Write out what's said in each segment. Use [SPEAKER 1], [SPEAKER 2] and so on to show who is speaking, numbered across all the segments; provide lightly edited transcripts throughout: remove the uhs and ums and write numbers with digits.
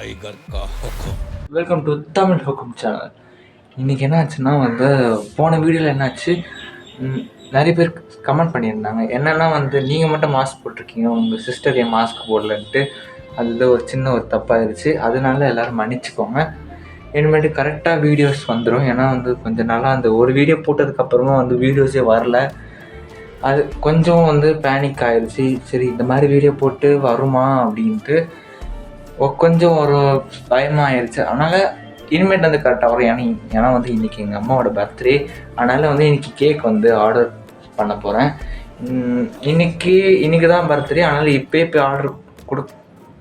[SPEAKER 1] Tiger का हुक्म।
[SPEAKER 2] Welcome to Tamil Hukum channel. இன்றைக்கி என்ன ஆச்சுன்னா போன வீடியோவில் என்னாச்சு, நிறைய பேர் கமெண்ட் பண்ணியிருந்தாங்க. என்னென்னா நீங்கள் மட்டும் மாஸ்க் போட்டிருக்கீங்க, உங்கள் சிஸ்டர் ஏன் மாஸ்க் போடலன்ட்டு. அது ஒரு சின்ன ஒரு தப்பாகிடுச்சு. அதனால எல்லோரும் மன்னிச்சுக்கோங்க. இனிமேட்டு கரெக்டாக வீடியோஸ் வந்துடும். ஏன்னா கொஞ்சம் நாளாக அந்த ஒரு வீடியோ போட்டதுக்கப்புறமா வீடியோஸே வரல. அது கொஞ்சம் பேனிக் ஆகிடுச்சு. சரி, இந்த மாதிரி வீடியோ போட்டு வருமா அப்படின்ட்டு கொஞ்சம் ஒரு பயமாகிடுச்சு. அதனால் இனிமேட் கரெக்டாக வரும். ஏன்னா இன்றைக்கி எங்கள் அம்மாவோட பர்த்டே. அதனால் இன்றைக்கி கேக் ஆர்டர் பண்ண போகிறேன். இன்றைக்கி தான் பர்த்டே. அதனால் இப்போ ஆர்டர்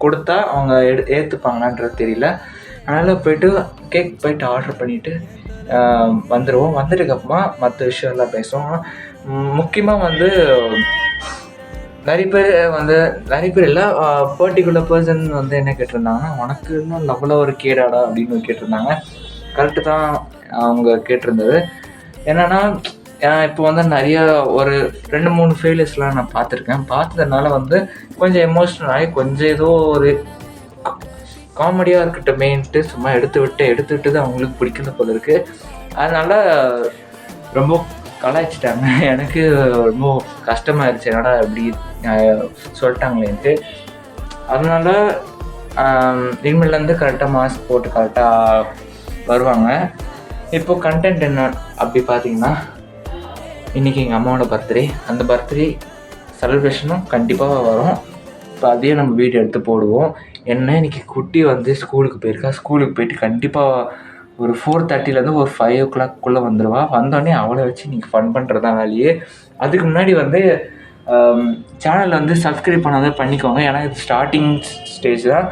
[SPEAKER 2] கொடுத்தா அவங்க ஏற்றுப்பாங்களான்றது தெரியல. அதனால் போய்ட்டு ஆர்டர் பண்ணிவிட்டு வந்துடுவோம். வந்துட்டுக்கப்புறமா மற்ற விஷயம்லாம் பேசுவோம். முக்கியமாக நிறைய பேர் இல்லை, பர்டிகுலர் பர்சன் என்ன கேட்டிருந்தாங்கன்னா, உனக்கு இன்னும் லெவலில் ஒரு கேடாடா அப்படின்னு கேட்டிருந்தாங்க. கரெக்டு தான் அவங்க கேட்டிருந்தது. என்னென்னா இப்போ நிறைய ஒரு 2-3 ஃபெயிலியர்ஸ்லாம் நான் பார்த்ததுனால கொஞ்சம் எமோஷ்னல் ஆகி கொஞ்சம் ஏதோ ஒரு காமெடியாக இருக்கட்டுமேன்ட்டு சும்மா எடுத்துவிட்டு தான் அவங்களுக்கு பிடிக்கிறது போல இருக்குது. அதனால் ரொம்ப கலாய்ச்சிட்டாங்க. எனக்கு ரொம்ப கஷ்டமாயிருச்சு, என்னடா இப்படி சொல்லிட்டாங்களேன்ட்டு. அதனால் இனிமேலேருந்து கரெக்டாக மாஸ்க் போட்டு கரெக்டாக வருவாங்க. இப்போது கண்டென்ட் என்ன அப்படி பார்த்தீங்கன்னா, இன்றைக்கி எங்கள் அம்மாவோட பர்த்டே. அந்த பர்த்டே செலிப்ரேஷனும் கண்டிப்பாக வரும். இப்போ அதையும் நம்ம வீடியோ எடுத்து போடுவோம். என்ன இன்றைக்கி குட்டி ஸ்கூலுக்கு போயிருக்கா. ஸ்கூலுக்கு போயிட்டு கண்டிப்பாக ஒரு 4:30 ஒரு 5 o'clock வந்துடுவா. வந்தோடனே அவளை வச்சு நீங்கள் ஃபன் பண்ணுறது தான் வேலையே. அதுக்கு முன்னாடி சேனலில் சப்ஸ்கிரைப் பண்ணாதான் பண்ணிக்கோங்க. ஏன்னா இது ஸ்டார்டிங் ஸ்டேஜ் தான்.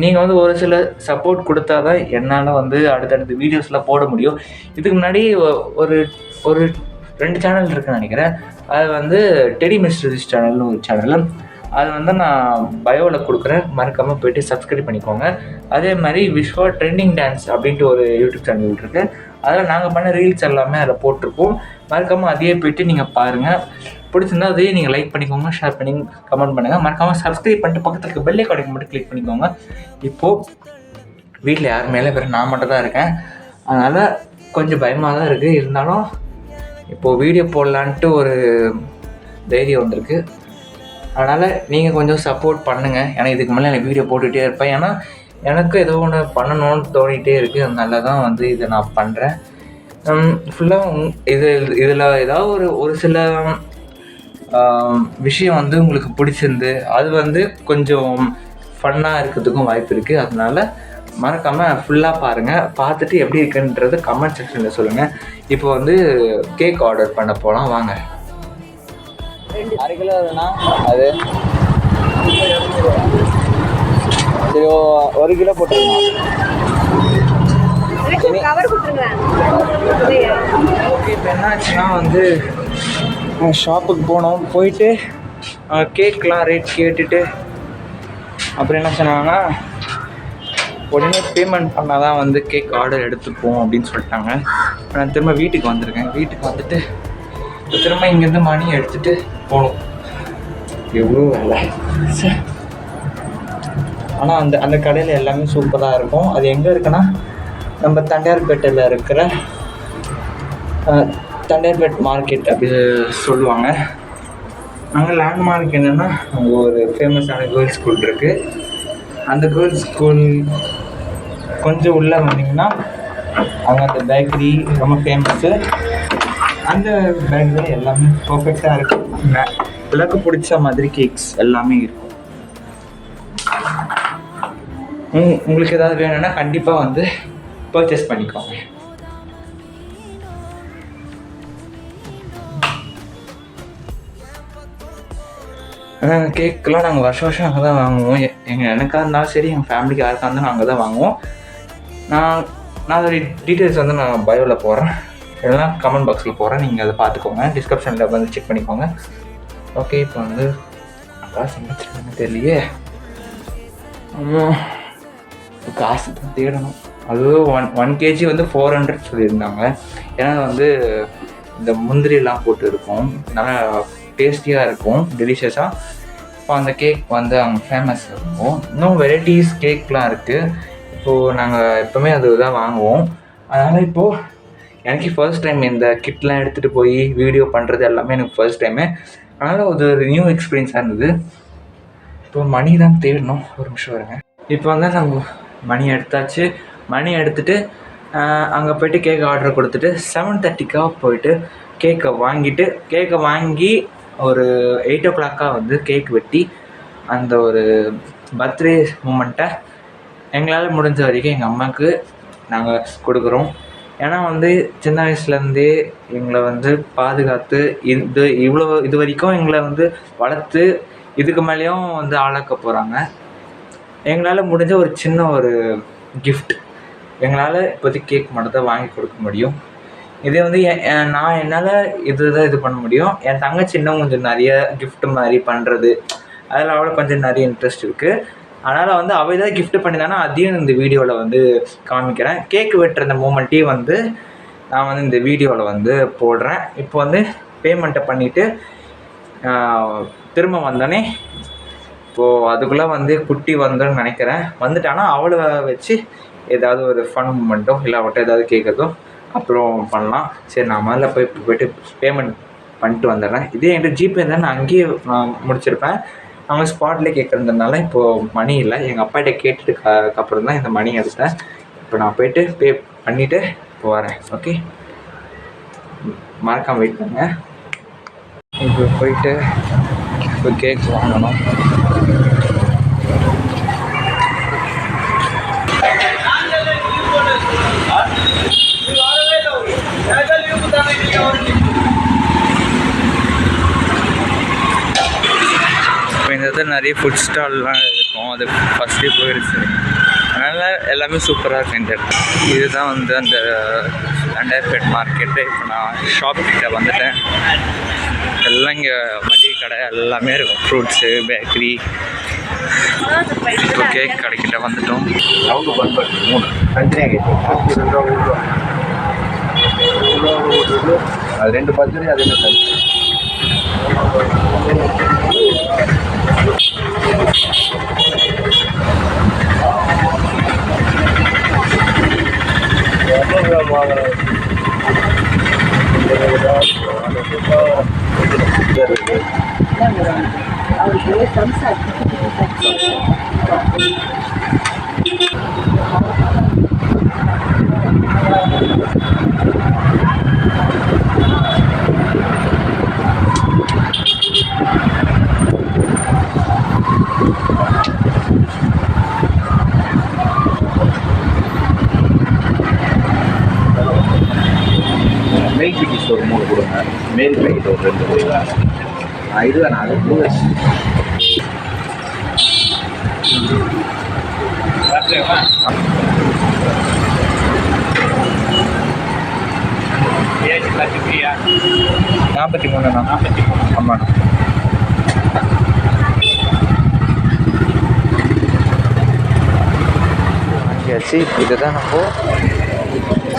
[SPEAKER 2] நீங்கள் ஒரு சில சப்போர்ட் கொடுத்தா தான் என்னால் அடுத்தடுத்த வீடியோஸ்லாம் போட முடியும். இதுக்கு முன்னாடி ஒரு 2 சேனல் இருக்குன்னு நினைக்கிறேன். அது டெடி மிஸ்டரிஸ் சேனல்னு ஒரு சேனல். அது நான் பயோவில் கொடுக்குறேன், மறக்காமல் போய்ட்டு சப்ஸ்கிரைப் பண்ணிக்கோங்க. அதே மாதிரி விஸ்வா ட்ரெண்டிங் டான்ஸ் அப்படின்ட்டு ஒரு யூடியூப் சேனல் இருக்குது. அதில் நாங்கள் பண்ண ரீல்ஸ் எல்லாமே அதில் போட்டிருப்போம். மறக்காமல் அதையே போய்ட்டு நீங்கள் பாருங்கள். பிடிச்சிருந்தா அதையே நீங்கள் லைக் பண்ணிக்கோங்க, ஷேர் பண்ணி கமெண்ட் பண்ணுங்கள். மறக்காமல் சப்ஸ்கிரைப் பண்ணிட்டு பக்கத்தில் இருக்க பெல் ஐகானை மட்டும் கிளிக் பண்ணிக்கோங்க. இப்போது வீட்டில் யார் மேலே நான் மட்டும் தான் இருக்கேன். அதனால் கொஞ்சம் பயமாக தான் இருக்குது. இருந்தாலும் இப்போது வீடியோ போடலான்ட்டு ஒரு தைரியம் வந்திருக்கு. அதனால் நீங்கள் கொஞ்சம் சப்போர்ட் பண்ணுங்கள். ஏன்னா இதுக்கு மேலே எனக்கு வீடியோ போட்டுகிட்டே இருப்பேன். ஏன்னா எனக்கு ஏதோ ஒன்று பண்ணணும்னு தோணிகிட்டே இருக்குது. அதனால தான் இதை நான் பண்ணுறேன். ஃபுல்லாக இதில் ஏதாவது ஒரு சில விஷயம் உங்களுக்கு பிடிச்சிருந்து அது கொஞ்சம் ஃபன்னாக இருக்கிறதுக்கும் வாய்ப்பு இருக்குது. அதனால் மறக்காமல் ஃபுல்லாக பாருங்கள். பார்த்துட்டு எப்படி இருக்குன்றது கமெண்ட் செக்ஷனில் சொல்லுங்கள். இப்போ கேக் ஆர்டர் பண்ண போகலாம், வாங்க.
[SPEAKER 3] 1/2 கிலோ வேணா, அது சரி 1 கிலோ போட்டுருங்க.
[SPEAKER 2] ஓகே, இப்போ என்னாச்சுன்னா ஷாப்புக்கு போனோம். போயிட்டு கேக்லாம் ரேட் கேட்டுட்டு அப்புறம் என்ன சொன்னாங்கன்னா, உடனே பேமெண்ட் பண்ணால் தான் கேக் ஆர்டர் எடுத்துப்போம் அப்படின்னு சொல்லிட்டாங்க. நான் திரும்ப வீட்டுக்கு வந்திருக்கேன். வீட்டுக்கு வந்துட்டு திரும்ப இங்கேருந்து மணி எடுத்துகிட்டு போகணும். எவ்வளோ வேலை. ஆனால் அந்த கடையில் எல்லாமே சூப்பராக இருக்கும். அது எங்கே இருக்குன்னா, நம்ம தண்டையார்பேட்டையில் இருக்கிற தண்டையார்பேட் மார்க்கெட் அப்படி சொல்லுவாங்க. அங்கே லேண்ட்மார்க் என்னென்னா, அங்கே ஒரு ஃபேமஸான கேர்ள்ஸ் ஸ்கூல் இருக்குது. அந்த கேர்ள்ஸ் ஸ்கூல் கொஞ்சம் உள்ளே வந்தீங்கன்னா அங்கே அந்த பேக்கரி ரொம்ப ஃபேமஸ்ஸு. அந்த பேக்கரியில் எல்லாமே பர்ஃபெக்டாக இருக்கும். எனக்கு பிடிச்ச மாதிரி கேக்ஸ் எல்லாமே இருக்கும். உங்களுக்கு ஏதாவது வேணும்னா கண்டிப்பாக பர்ச்சேஸ் பண்ணிக்கோங்க. கேக்கெலாம் நாங்கள் வருஷம் அங்கே தான் வாங்குவோம். எனக்காக இருந்தாலும் சரி, எங்கள் ஃபேமிலிக்கு யாருக்காக இருந்தாலும் அங்கே தான் வாங்குவோம். நான் அதோடைய டீட்டெயில்ஸ் நான் பயோவில் போடுறேன், இல்லைனா கமெண்ட் பாக்ஸில் போடுறேன். நீங்கள் அதை பார்த்துக்கோங்க, டிஸ்கிரிப்ஷனில் செக் பண்ணிக்கோங்க. ஓகே, இப்போ காசு என்ன தெரியலையே. காசு தான் தேடணும். அதுவும் 1 kg 400 சொல்லியிருந்தாங்க. ஏன்னா இந்த முந்திரியெல்லாம் போட்டு இருக்கும், நல்லா டேஸ்டியாக இருக்கும், டெலிஷியஸாக. இப்போ அந்த கேக் அங்கே ஃபேமஸ் இருக்கும். இன்னும் வெரைட்டிஸ் கேக்லாம் இருக்குது. இப்போது நாங்கள் எப்போவுமே அதுதான் வாங்குவோம். அதனால் இப்போது எனக்கு ஃபர்ஸ்ட் டைம் இந்த கிட்லாம் எடுத்துகிட்டு போய் வீடியோ பண்ணுறது எல்லாமே எனக்கு ஃபர்ஸ்ட் டைமு. அதனால் அது ஒரு நியூ எக்ஸ்பீரியன்ஸாக இருந்தது. இப்போ மணி தான் தேடணும், ஒரு நிமிஷம் வருங்க. இப்போ வந்து நாங்கள் மணி எடுத்தாச்சு. மணி எடுத்துகிட்டு அங்கே போய்ட்டு கேக் ஆர்டர் கொடுத்துட்டு 7:30க்காக போயிட்டு கேக்கை வாங்கி ஒரு 8 o'clock வந்து கேக் வெட்டி அந்த ஒரு பர்த்டே மூமெண்ட்டை எங்களால் முடிஞ்ச வரைக்கும் எங்கள் அம்மாவுக்கு நாங்கள் கொடுக்குறோம். ஏன்னா வந்து சின்ன வயசுலேருந்தே எங்களை வந்து பாதுகாத்து இது வரைக்கும் எங்களை வந்து வளர்த்து இதுக்கு மேலேயும் வந்து ஆளாக்க போகிறாங்க. எங்களால் முடிஞ்ச ஒரு சின்ன ஒரு கிஃப்ட் எங்களால் இப்போதைக்கு கேக் மட்டும் தான் வாங்கி கொடுக்க முடியும். இதே வந்து நான் என்னால் இது பண்ண முடியும். என் தங்கச்சி இன்னும் கொஞ்சம் நிறைய கிஃப்ட் மாதிரி பண்ணுறது அதில் அவளுக்கு கொஞ்சம் நிறைய இன்ட்ரெஸ்ட் இருக்குது. அதனால் வந்து அவள் ஏதாவது கிஃப்ட் பண்ணிதானா அதையும் இந்த வீடியோவில் வந்து காமிக்கிறேன். கேக் வெட்டுற அந்த மூமெண்ட்டையும் வந்து நான் வந்து இந்த வீடியோவில் வந்து போடுறேன். இப்போ வந்து பேமெண்ட்டை பண்ணிவிட்டு திரும்ப வந்தோடனே இப்போது அதுக்குள்ளே வந்து குட்டி வந்துன்னு நினைக்கிறேன். வந்துட்டானா அவளை வச்சு ஏதாவது ஒரு ஃபன் மூமெண்ட்டோ இல்லை அவட்ட ஏதாவது கேட்குறதோ அப்புறம் பண்ணலாம். சரி, நான் முதல்ல போய்ட்டு பேமெண்ட் பண்ணிட்டு வந்துடுறேன். இதே என்கிட்ட ஜிபே இருந்தால் நான் அங்கேயே முடிச்சிருப்பேன். அவங்க ஸ்பாட்லேயே கேட்குறதுனால இப்போது மணி இல்லை. எங்கள் அப்பாகிட்ட கேட்டுட்டு அப்புறம் தான் இந்த மணி எடுத்தேன். இப்போ நான் போய்ட்டு பே பண்ணிவிட்டு இப்போ வரேன். ஓகே, மறக்காமல் வெயிட் பண்ணுங்க. இப்போ போயிட்டு இப்போ கேக் வாங்கணும். இப்போ இந்த இடத்துல நிறைய ஃபுட் ஸ்டால்லாம் இருக்கும். அது ஃபஸ்ட்டே போயிடுச்சு. அதனால் எல்லாமே சூப்பராக இருக்கும் இந்த இடத்துல. இதுதான் வந்து அந்த அண்டர்பேட் மார்க்கெட்டு. இப்போ நான் ஷாப்கிட்ட வந்துட்டேன். எல்லாம் இங்கே மளிகை கடை எல்லாமே இருக்கும். Fruits, bakery. இப்போ கேக் கடைக்கிட்ட வந்துட்டோம்.
[SPEAKER 3] அவங்க பண்பாடு 3 தனித்தனியாக கேட்கும். அது 2 பர்த்டே, அது என்ன சார்? மெயின் பிக்கிஸ் ஒரு 3 கொடுங்க. மேல் பேக்கெட் ஒரு 2 கொடுங்க. இதுதான் நான் அது ஆமாண்ணா. வாங்கியாச்சு. இதுதான் நம்ம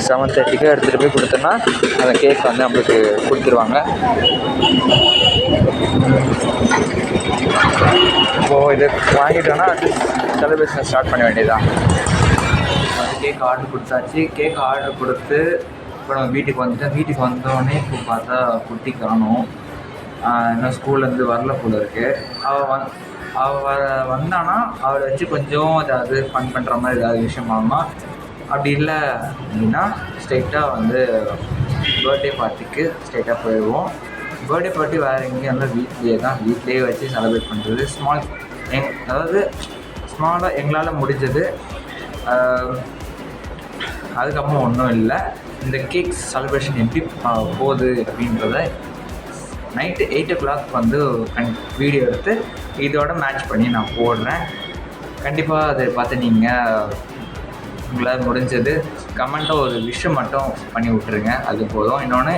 [SPEAKER 3] 7:30க்கு எடுத்துகிட்டு போய் கொடுத்தோன்னா அந்த கேக் வந்து நம்மளுக்கு கொடுத்துருவாங்க. இப்போது இது வாங்கிட்டோன்னா அது செலிப்ரேஷன் ஸ்டார்ட் பண்ண வேண்டியதுதான். அது கேக் ஆர்டர் கொடுத்தாச்சு. கேக் ஆர்டர் கொடுத்து இப்போ நம்ம வீட்டுக்கு வந்துட்டோம். வீட்டுக்கு வந்தோடனே இப்போ பார்த்தா குட்டி காணும். இன்னும் ஸ்கூல்லேருந்து வரல போல இருக்குது. அவள் வந்தானா அவளை வச்சு கொஞ்சம் ஏதாவது ஃபன் பண்ணுற மாதிரி ஏதாவது விஷயம் ஆகணும். அப்படி இல்லை அப்படின்னா ஸ்ட்ரெயிட்டாக வந்து பர்த்டே பார்ட்டிக்கு ஸ்ட்ரெயிட்டாக போயிடுவோம். பர்த்டே பார்ட்டி வேறு எங்கேயும் வந்து வீட்லேயே வச்சு செலிப்ரேட் பண்ணுறது. அதாவது ஸ்மாலாக எங்களால் முடிஞ்சது. அதுக்கப்புறம் ஒன்றும் இல்லை. இந்த கேக் செலிப்ரேஷன் எப்படி போகுது அப்படின்றத நைட்டு 8 o'clock வந்து வீடியோ எடுத்து இதோட மேட்ச் பண்ணி நான் போடுறேன். கண்டிப்பாக அதை பார்த்து நீங்கள் உங்களால் முடிஞ்சது கமெண்ட்டாக ஒரு விஷயம் மட்டும் பண்ணி விட்ருங்க, அது போதும். இன்னொன்று,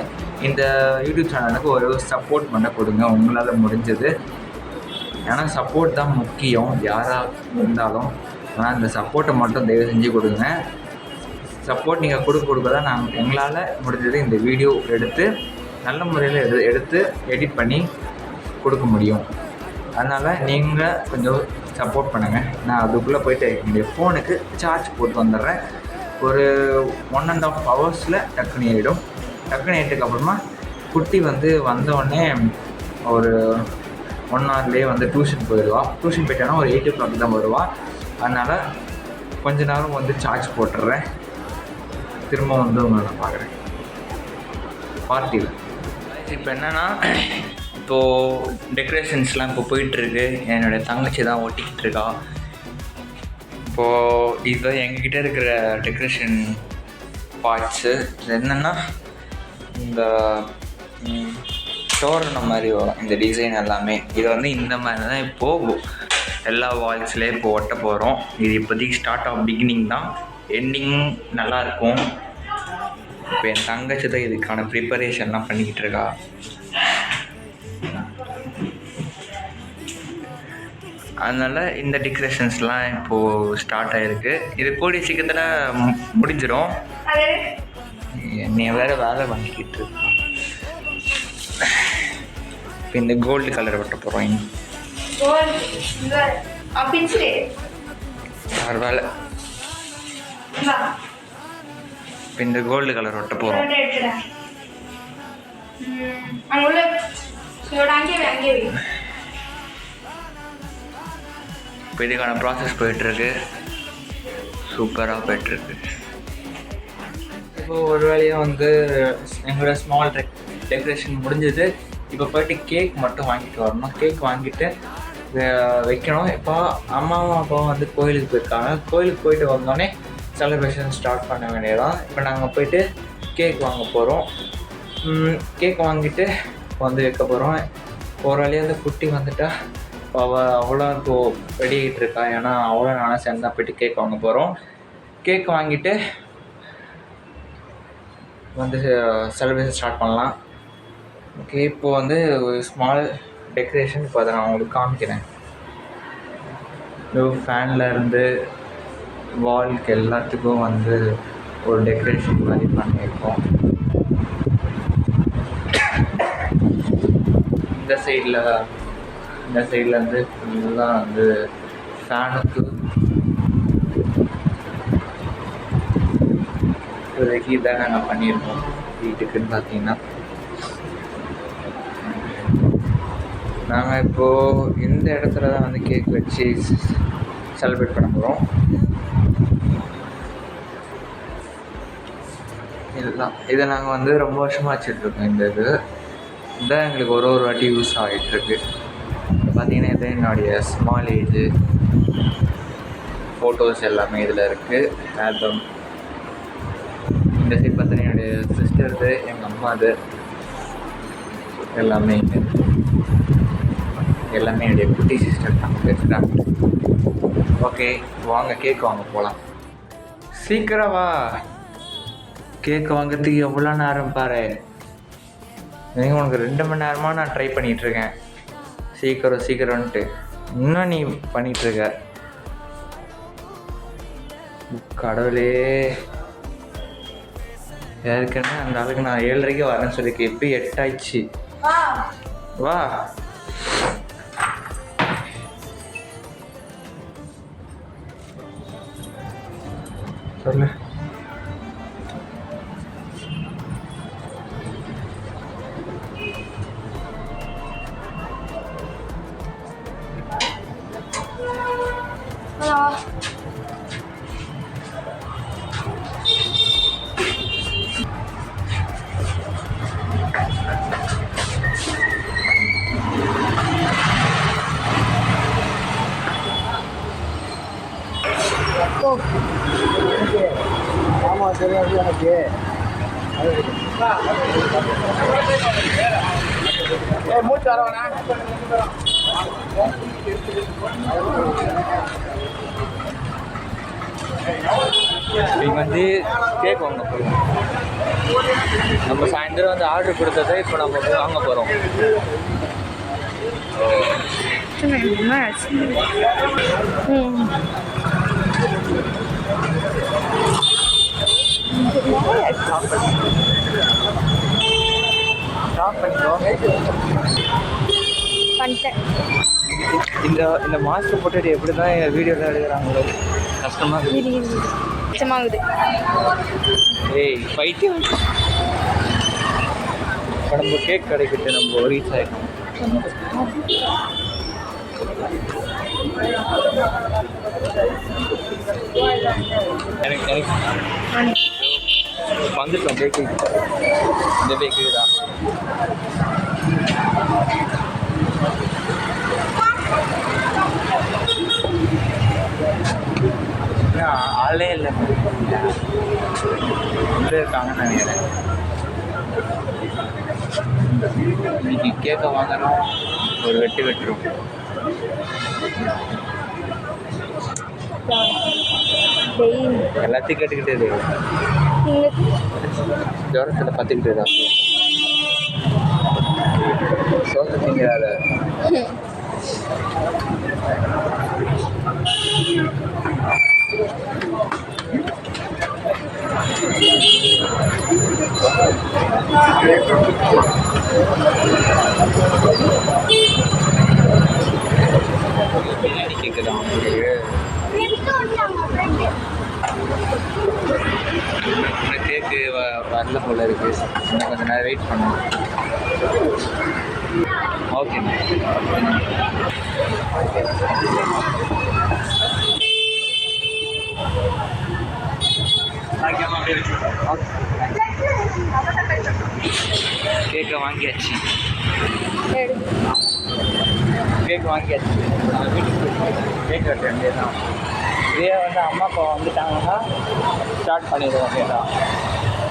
[SPEAKER 3] இந்த யூடியூப் சேனலுக்கு ஒரு சப்போர்ட் மட்டும் கொடுங்க உங்களால் முடிஞ்சது. ஏன்னா சப்போர்ட் தான் முக்கியம் யாராக இருந்தாலும். ஆனால் இந்த சப்போர்ட்டை மட்டும் தயவு செஞ்சு கொடுங்க. சப்போர்ட் நீங்கள் கொடுக்க தான் நாங்கள் எங்களால் முடிஞ்சது இந்த வீடியோ எடுத்து நல்ல முறையில் எடுத்து எடிட் பண்ணி கொடுக்க முடியும். அதனால் நீங்கள் கொஞ்சம் சப்போர்ட் பண்ணுங்கள். நான் அதுக்குள்ளே போய்ட்டு என்னுடைய ஃபோனுக்கு சார்ஜ் போட்டு வந்துடுறேன். ஒரு 1.5 ஹவர்ஸில் டக்குனு ஏறிடும். டக்குனு ஏறிட்டதுக்கப்புறமா குட்டி வந்து வந்தோடனே ஒரு 1 ஹவர்லேயே வந்து டியூஷன் போயிடுவாள். டியூஷன் போயிட்டானா ஒரு 8 o'clock தான் வருவாள். அதனால் கொஞ்ச நேரம் வந்து சார்ஜ் போட்டுடுறேன். திரும்ப வந்து உங்களை நான் பார்க்குறேன் பார்ட்டியில். இப்போ என்னென்னா, இப்போது டெக்கரேஷன்ஸ்லாம் இப்போ போயிட்டுருக்கு. என்னுடைய தங்கச்சி தான் ஒட்டிக்கிட்டு இருக்கா. இப்போது இது எங்ககிட்ட இருக்கிற டெக்கரேஷன் பார்ட்ஸு. இது என்னென்னா, இந்த தோரணம் மாதிரி வரும் இந்த டிசைன் எல்லாமே. இது வந்து இந்த மாதிரி தான் இப்போது எல்லா வால்ஸ்லேயும் இப்போ ஒட்ட போகிறோம். இது இப்போதைக்கு ஸ்டார்ட் ஆஃப் பிகினிங் தான், எண்டிங் நல்லாயிருக்கும். இப்போ என் தங்கச்சி தான் இதுக்கான ப்ரிப்பரேஷன்லாம் பண்ணிக்கிட்டு இருக்கா. அதனால் இந்த டெக்கரேஷன்ஸ்லாம் இப்போது ஸ்டார்ட் ஆகிருக்கு. இது கூடிய சீக்கிரத்தில் முடிஞ்சிடும். என்னைய வேறு வேலை வாங்கிக்கிட்டு இருக்கு. இப்போ இந்த கோல்டு கலர் வெட்ட போகிறோம். வேலை இப்போ இந்த கோல்டு கலர் ஒட்ட போகிறோம். இப்போ இதுக்கான ப்ராசஸ் போயிட்டுருக்கு. சூப்பராக போயிட்டுருக்கு. இப்போ ஒரு வேலையாக வந்து எங்களோட ஸ்மால் டெக்கரேஷன் முடிஞ்சது. இப்போ போய்ட்டு கேக் மட்டும் வாங்கிட்டு வரணும். கேக் வாங்கிட்டு வைக்கணும். இப்போ அம்மாவும் அப்பாவும் வந்து கோயிலுக்கு போயிருக்காங்க. கோயிலுக்கு போயிட்டு வந்தோடனே செலிப்ரேஷன் ஸ்டார்ட் பண்ண வேண்டியதான். இப்போ நாங்கள் போய்ட்டு கேக் வாங்க போகிறோம். கேக் வாங்கிட்டு வந்து வைக்க போகிறோம். ஒரு வழியாக வந்து குட்டி வந்துட்டா அவள் அவ்வளோ இப்போ ரெடி ஆகிட்டு இருக்கா. ஏன்னா அவ்வளோ நானும் சேர்ந்து போய்ட்டு கேக் வாங்க போகிறோம். கேக் வாங்கிட்டு வந்து செலிப்ரேஷன் ஸ்டார்ட் பண்ணலாம். ஓகே, இப்போது வந்து ஒரு ஸ்மால் டெக்கரேஷன் இப்போ அதை நான் உங்களுக்கு காமிக்கிறேன். ஃபேனில் இருந்து வால்க்கு எல்லாத்துக்கும் வந்து ஒரு டெக்கரேஷன் மாதிரி பண்ணியிருக்கோம். இந்த சைட்லேருந்து ஃபுல்லாக வந்து ஃபேனுக்கு இப்போதைக்கு இதான் நாங்கள் பண்ணியிருக்கோம். வீட்டுக்குன்னு பார்த்தீங்கன்னா நாங்கள் இப்போது இந்த இடத்துல தான் வந்து கேக் வச்சு செலிப்ரேட் பண்ண போகிறோம். இதுதான் இதை நாங்கள் வந்து ரொம்ப வருஷமாக வச்சுட்ருக்கோம். இந்த இதுதான் எங்களுக்கு ஒரு வாட்டி யூஸ் ஆகிட்டுருக்கு. பார்த்தீங்கன்னா இது என்னுடைய ஸ்மால் ஏஜு ஃபோட்டோஸ் எல்லாமே இதில் இருக்குது. ஆல்பம் இந்த சைட் பார்த்தீங்கன்னா என்னுடைய சிஸ்டர்து, எங்கள் அம்மாது எல்லாமே இங்கே எல்லாமே என்னுடைய குட்டி சிஸ்டர் தான் வச்சுட்டாங்க. ஓகே, வாங்க கேக் வாங்க போகலாம். சீக்கிரம் வா. கேக் வாங்கிறதுக்கு எவ்வளோ நேரம் பாரு. நீங்கள் உனக்கு 2 மணி நேரமாக நான் ட்ரை பண்ணிகிட்ருக்கேன். சீக்கிரம்ன்ட்டு இன்னும் நீ பண்ணிகிட்ருக்க. கடவுளே, யாருக்குன்னு அந்த ஆளுக்கு நான் 7:30 வரேன்னு சொல்லியிருக்கேன். இப்போ 8 ஆயிடுச்சு. வா. சொல்லு.
[SPEAKER 1] ஆமாம், தெரியாது எனக்கு. மூச்சு வரவண்ணா.
[SPEAKER 3] நீங்கள் வந்து கேக் வாங்க போகிறோம். நம்ம சாயந்தரம் வந்து ஆர்டர் கொடுத்ததை இப்போ நம்ம போய் வாங்க போகிறோம்.
[SPEAKER 4] பண்ணிட்டேன்.
[SPEAKER 2] இந்த மாஸ்க் போட்டுட்டு எப்படி தான் வீடியோவில் எடுக்கிறாங்களோ கஷ்டமாக இருக்குது.
[SPEAKER 4] கஷ்டமாகுது.
[SPEAKER 2] ஏய் பைத்தியம். இப்போ நம்ம கேக் கடைக்கிட்ட நம்ம ரீச் ஆகிட்டோம். எனக்கு வந்துட்டோம் பேக்கரி. இந்த பேக்கரி தான். ஆளே இல்லை இருக்காங்கன்னு நினைக்கிறேன். இன்னைக்கு கேக்கை வாங்கணும், ஒரு வெட்டுரும். எல்லாத்தையும் கேட்டுக்கிட்டே ஜுரத்தில் பார்த்துக்கிட்டே தான் சோத்து திங்கிறாத. பிரியாணி கேட்குதா உங்களுக்கு? கேக்கு வரல போல இருக்கு. இன்னும் கொஞ்சம் நேரம் வெயிட் பண்ணணும். ஓகே கேக்கை வாங்கியாச்சு. கேக் வாங்கியாச்சு. நம்ம வீட்டுக்கு கேக் வெட்ட வேண்டியதான். இதே வந்து அம்மா அப்பா வந்துட்டாங்கன்னா ஸ்டார்ட் பண்ணிடுவோம் வேண்டியதான்.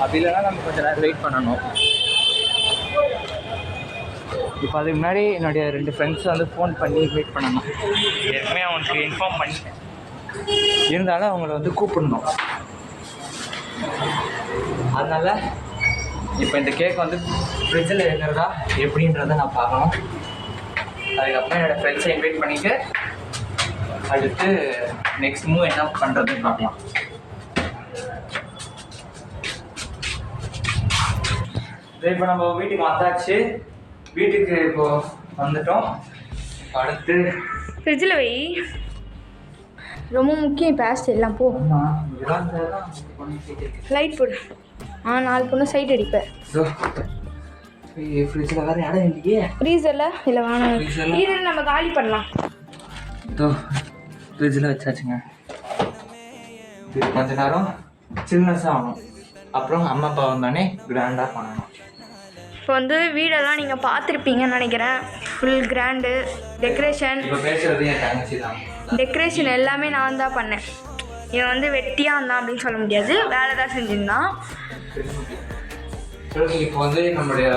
[SPEAKER 2] அப்படி இல்லைன்னா நம்ம கொஞ்சம் நேரம் வெயிட் பண்ணணும். இப்போ அதுக்கு முன்னாடி என்னுடைய 2 ஃப்ரெண்ட்ஸ் வந்து ஃபோன் பண்ணி வெயிட் பண்ணணும். ஏற்கனவே அவனுக்கு இன்ஃபார்ம் பண்ணிட்டேன். இருந்தாலும் அவங்கள வந்து கூப்பிடணும். அதனால் இப்போ இந்த கேக் வந்து ஃப்ரிட்ஜில் இருக்கிறதா எப்படின்றத நான் பார்க்கணும். அதுக்கப்புறம் என்னோடய ஃப்ரெண்ட்ஸை இன்வைட் பண்ணிவிட்டு அடுத்து நெக்ஸ்ட் மூவ் என்ன பண்ணுறதுன்னு பார்க்கலாம். இப்போ நம்ம வீட்டுக்கு வந்தாச்சு. வீட்டுக்கு இப்போது வந்துட்டோம். அடுத்து
[SPEAKER 4] ஃப்ரிட்ஜில் வை. ரொம்ப முக்கியம். பேஸ்ட் எல்லாம் போ. லைட் போடு. 4 பொண்ணு சைட் அடிப்பேன்.
[SPEAKER 2] ஃப்ரிட்ஜில் வேறு இடம் இல்லையே.
[SPEAKER 4] ஃப்ரீசரில் இல்லை வேணாம். ஃப்ரீசரில் நம்ம காலி பண்ணலாம்.
[SPEAKER 2] ஃப்ரிட்ஜில் வச்சாச்சுங்க. இது கொஞ்ச நேரம் சில்னஸாக ஆகணும். அப்புறம் அம்மா அப்பா வந்தானே கிராண்டாக பண்ணணும்.
[SPEAKER 4] இப்போ வந்து வீடெல்லாம் நீங்கள் பார்த்துருப்பீங்கன்னு நினைக்கிறேன். Full grand decoration.
[SPEAKER 2] இப்போ பேசுகிறது என் தங்கச்சி தான்.
[SPEAKER 4] டெக்கரேஷன் எல்லாமே நான் தான் பண்ணேன். இவன் வந்து வெட்டியாக இருந்தான் அப்படின்னு சொல்ல முடியாது, வேலை தான் செஞ்சுருந்தான்.
[SPEAKER 2] இப்போ வந்து நம்மளுடைய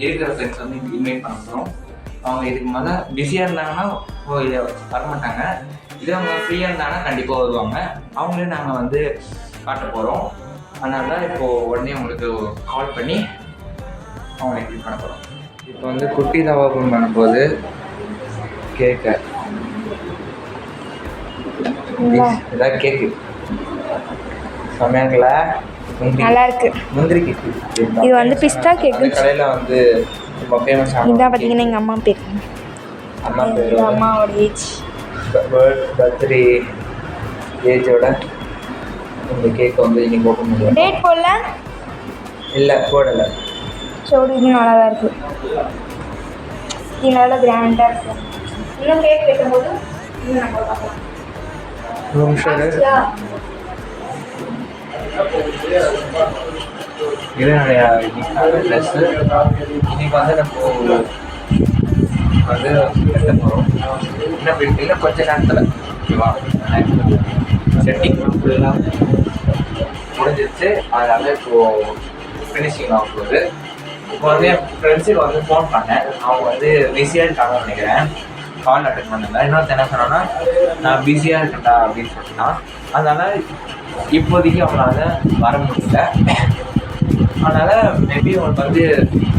[SPEAKER 2] இருக்கிற ஃப்ரெண்ட்ஸ் வந்து இன்வைட் பண்ண போகிறோம். அவங்க இதுக்கு மேலே பிஸியாக இருந்தாங்கன்னா வரமாட்டாங்க. இதே அவங்க ஃப்ரீயாக இருந்தாங்கன்னா கண்டிப்பாக வருவாங்க. அவங்களே நாங்கள் வந்து காட்ட போகிறோம். அதனால தான் இப்போது உடனே உங்களுக்கு கால் பண்ணி அவங்களை இன்வைட் பண்ண போகிறோம். இப்போ வந்து குட்டி தான் ஓப்பன் பண்ணும்போது கேக்கு இதான் கேக்கு சமையங்கள
[SPEAKER 4] நல்லா இருக்கு.
[SPEAKER 2] முந்திரி கேக்கு.
[SPEAKER 4] இது வந்து பிஸ்தா கேக்கு.
[SPEAKER 2] கடையில் வந்து ரொம்ப ஃபேமஸ்.
[SPEAKER 4] இதான் பார்த்தீங்கன்னா எங்கள் அம்மா பேர்.
[SPEAKER 2] அம்மா பேர்
[SPEAKER 4] அம்மாவோட ஏஜ்
[SPEAKER 2] பர்த்டே ஏஜோட இந்த கேக் வந்து இன்னைக்கு ஓப்பன் பண்ணுவோம்.
[SPEAKER 4] டேட் போடல?
[SPEAKER 2] இல்லை போடலை.
[SPEAKER 4] சோடு இது நல்லா தான் இருக்குது. இது நல்லா கிராண்டாக இருக்குது. இன்னும் கேக் வைக்கும்போது இன்னும் நம்ம பார்க்கலாம்.
[SPEAKER 2] இது நிறையா ட்ரெஸ்ஸு இன்னைக்கு வந்து நம்ம வந்து கட்ட போகிறோம். இன்னும் கொஞ்ச நேரத்தில் ஓகேவா? செட்டிங் ஃபுல்லாக முடிஞ்சிருச்சு. அதனால் இப்போது ஃபினிஷிங் ஆக போகுது. இப்போ வந்து என் ஃப்ரெண்ட்ஸுக்கு வந்து ஃபோன் பண்ணேன். அவங்க வந்து பிஸியாக இருக்காங்கன்னு நினைக்கிறேன். கால் அட்டன் பண்ணல. இன்னொருத்த என்ன சொன்னான்னா நான் பிஸியாக இருக்கேன்டா அப்படின்னு சொல்லிட்டான். அதனால் இப்போதைக்கு அவங்களால வர முடியல. அதனால் மேபி அவங்களுக்கு வந்து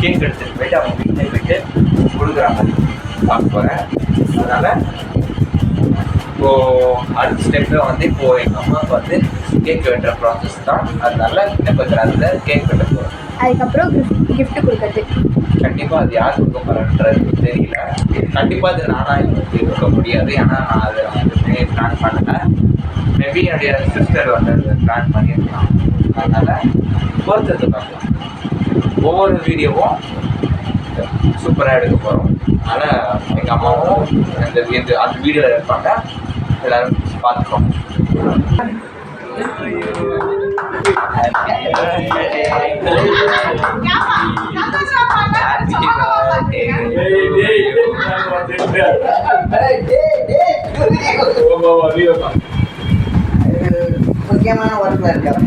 [SPEAKER 2] கேக் எடுத்துகிட்டு போயிட்டு அவங்க வீட்டில் போயிட்டு கொடுக்குற மாதிரி பார்க்க போகிறேன். அதனால் இப்போது அடுத்த ஸ்டெப்பில் வந்து இப்போது எங்கள் அம்மாவுக்கு வந்து கேக் வெட்டுற ப்ராசஸ் தான். அதனால இன்னும் கொஞ்சம் நேரத்தில் கேக் வெட்ட போகிறோம்.
[SPEAKER 4] அதுக்கப்புறம் கிஃப்ட் கொடுக்குறது.
[SPEAKER 2] கண்டிப்பாக அது யார் கொடுக்க போகிறன்றது தெரியல. கண்டிப்பாக அது நானாக கொடுக்க முடியாது, ஏன்னா நான் அதை வந்து பிளான் பண்ணலை. மேபி என்னுடைய சிஸ்டர் வந்து அதை பிளான் பண்ணியிருக்கலாம். அதனால் பொறுத்தது பார்க்கலாம். ஒவ்வொரு வீடியோவும் சூப்பராக எடுக்க போகிறோம். அதனால் எங்கள் அம்மாவும் அந்த வீடியோவில் இருப்பாங்க, எல்லோரும் பார்த்துக்கோங்க.
[SPEAKER 1] முக்கியமான ஒர்க்கில் இருக்காரு.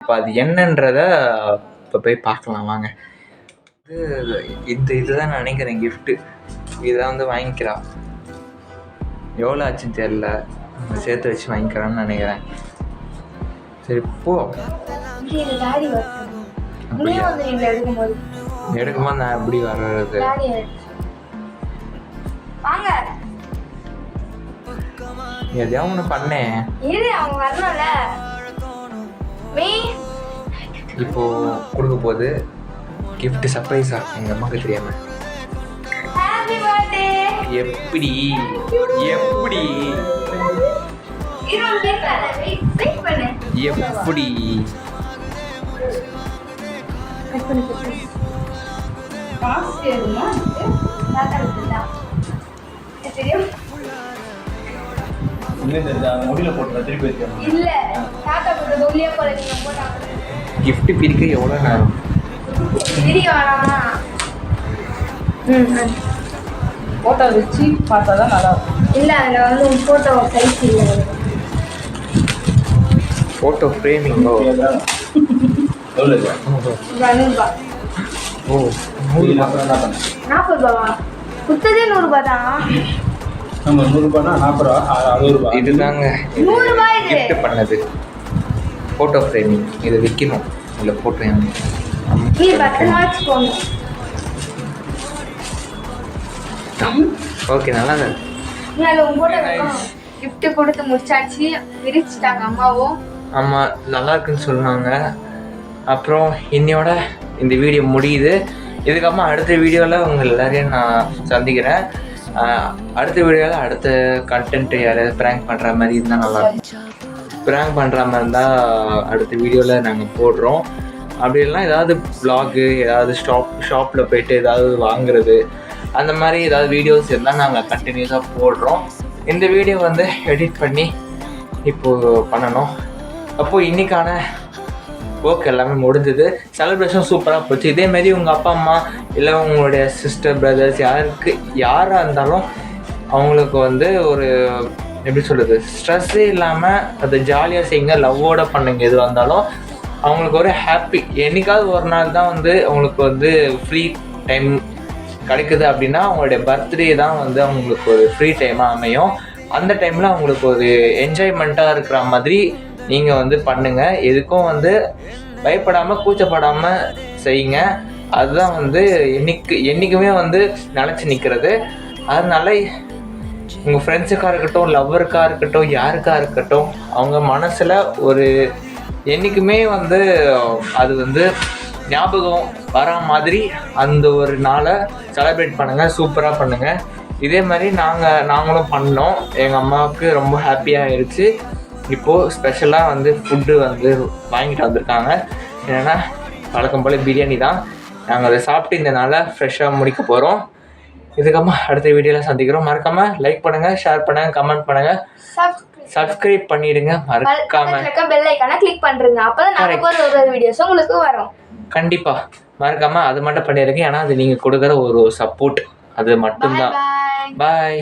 [SPEAKER 2] இப்போ அது என்னன்றத இப்போ போய் பார்க்கலாம் வாங்க. இதுதான் நினைக்கிறேன் கிஃப்ட்டு. இதை வந்து வாங்கிக்கிறா. எவ்வளோ ஆச்சுன்னு தெரில, சேர்த்து வச்சு வாங்கிக்கிறான்னு நினைக்கிறேன். சரி போ. எடுக்கும்போது நான் எப்படி வர்றது? எதையாவது ஒன்று பண்ணேன். இப்போது கொடுக்க போகுது gift சர்ப்ரைஸாக எங்கள் அம்மாவுக்கு தெரியாமல்.
[SPEAKER 4] Happy birthday.
[SPEAKER 2] எப்படி எப்படி
[SPEAKER 4] காசு வேணுமா? தாத்தா விட்டுதா தெரியும்.
[SPEAKER 1] முடியல போட்டு திருப்பி வச்சேன்.
[SPEAKER 4] இல்ல தாத்தா போட்டது உள்ளே போல நீங்க போட்டாங்க.
[SPEAKER 2] கிஃப்ட் பிரிக்க எவ்வளோ நேரம்?
[SPEAKER 4] பிரிக்க வேணாமா?
[SPEAKER 5] ஃபோட்டோ வச்சு பார்த்தா தான் நல்லா இருக்கும்.
[SPEAKER 4] இல்லை அதில் வந்து உன் ஃபோட்டோ சைஸ் இல்லை.
[SPEAKER 2] ஃபோட்டோ ஃப்ரேமிங்கோ?
[SPEAKER 4] நூறுபா.
[SPEAKER 2] ஓ
[SPEAKER 4] 40 ரூபாவா? குத்ததே 100 ரூபா தான்.
[SPEAKER 1] நம்ம 100 ரூபாய்னா 40 ரூபா 60 ரூபா.
[SPEAKER 2] இதுதாங்க
[SPEAKER 4] 100 ரூபாய் இது.
[SPEAKER 2] கிஃப்ட் பண்ணது ஃபோட்டோ ஃப்ரேமிங். இதை விற்கணும். இல்லை ஃபோட்டோ
[SPEAKER 4] நீ பத்திரமா வச்சுக்கோங்க.
[SPEAKER 2] ஓகே நல்லா தான்.
[SPEAKER 4] நீ அதில் உன் ஃபோட்டோ வைக்கணும். கிஃப்ட்டு கொடுத்து முடிச்சாச்சு, பிரிச்சுட்டாங்க அம்மாவும்.
[SPEAKER 2] ஆமாம் நல்லா இருக்குன்னு சொன்னாங்க. அப்புறம் இன்னையோட இந்த வீடியோ முடியுது. இதுக்கப்புறமா அடுத்த வீடியோவில் உங்கள் எல்லாரையும் நான் சந்திக்கிறேன். அடுத்த வீடியோவில் அடுத்த கண்டென்ட் யாராவது ப்ராங்க் பண்ணுற மாதிரி இருந்தால் நல்லாயிருக்கும். ப்ராங்க் பண்ணுற மாதிரி இருந்தால் அடுத்த வீடியோவில் நாங்கள் போடுறோம். அப்படி இல்லைனா ஏதாவது வ்ளாகு, ஏதாவது ஷாப்பில் போய்ட்டு ஏதாவது வாங்குறது, அந்த மாதிரி ஏதாவது வீடியோஸ் இருந்தால் நாங்கள் கண்டினியூஸாக போடுறோம். இந்த வீடியோ வந்து எடிட் பண்ணி இப்போது பண்ணணும். அப்போது இன்றைக்கான ஒர்க் எல்லாமே முடிஞ்சது. செலிப்ரேஷன் சூப்பராக போச்சு. இதேமாரி உங்கள் அப்பா அம்மா இல்லை உங்களுடைய சிஸ்டர் பிரதர்ஸ் யாராக இருந்தாலும் அவங்களுக்கு வந்து ஒரு எப்படி சொல்கிறது, ஸ்ட்ரெஸ்ஸே இல்லாமல் அதை ஜாலியாக செய்யுங்க. லவ்வோடு பண்ணுங்க. எதுவாக இருந்தாலும் அவங்களுக்கு ஒரு ஹாப்பி. என்றைக்காவது ஒரு நாள் தான் வந்து அவங்களுக்கு வந்து ஃப்ரீ டைம் கிடைக்குது அப்படின்னா அவங்களுடைய பர்த்டே தான் வந்து அவங்களுக்கு ஒரு ஃப்ரீ டைமாக அமையும். அந்த டைமில் அவங்களுக்கு ஒரு என்ஜாய்மெண்ட்டாக இருக்கிற மாதிரி நீங்கள் வந்து பண்ணுங்கள். எதுக்கும் வந்து பயப்படாமல் கூச்சப்படாமல் செய்யுங்க. அதுதான் வந்து என்றைக்குமே வந்து நினச்சி நிற்கிறது. அதனால உங்கள் ஃப்ரெண்ட்ஸுக்காக இருக்கட்டும், லவ்வருக்காக இருக்கட்டும், யாருக்காக இருக்கட்டும், அவங்க மனசில் ஒரு என்றைக்குமே வந்து அது வந்து ஞாபகம் வரா மாதிரி அந்த ஒரு நாளை செலிப்ரேட் பண்ணுங்கள். சூப்பராக பண்ணுங்கள். இதே மாதிரி நாங்களும் பண்ணோம். எங்கள் அம்மாவுக்கு ரொம்ப ஹாப்பியாக ஆயிடுச்சு. இப்போது ஸ்பெஷலாக வந்து ஃபுட்டு வந்து வாங்கிட்டு வந்திருக்காங்க. என்னென்னா வழக்கம் போல் பிரியாணி தான். நாங்கள் அதை சாப்பிட்டு இந்த நாளை ஃப்ரெஷ்ஷாக முடிக்க போகிறோம். இதுக்கப்புறமா அடுத்த வீடியோவில் சந்திக்கிறோம். மறக்காமல் லைக் பண்ணுங்கள், ஷேர் பண்ணுங்கள், கமெண்ட் பண்ணுங்கள், சப்ஸ்கிரைப் பண்ணிடுங்க. மறக்காமல்
[SPEAKER 4] பெல் ஐகானை கிளிக் பண்ணுறீங்க. அப்போ தான் நாங்கள் போகிற ஒரு வீடியோஸ் உங்களுக்கு வரும்.
[SPEAKER 2] கண்டிப்பாக மறக்காமல் அது மட்டும் பண்ணிடுங்க. ஏன்னா அது நீங்கள் கொடுக்குற ஒரு சப்போர்ட் அது மட்டும்தான். பாய்.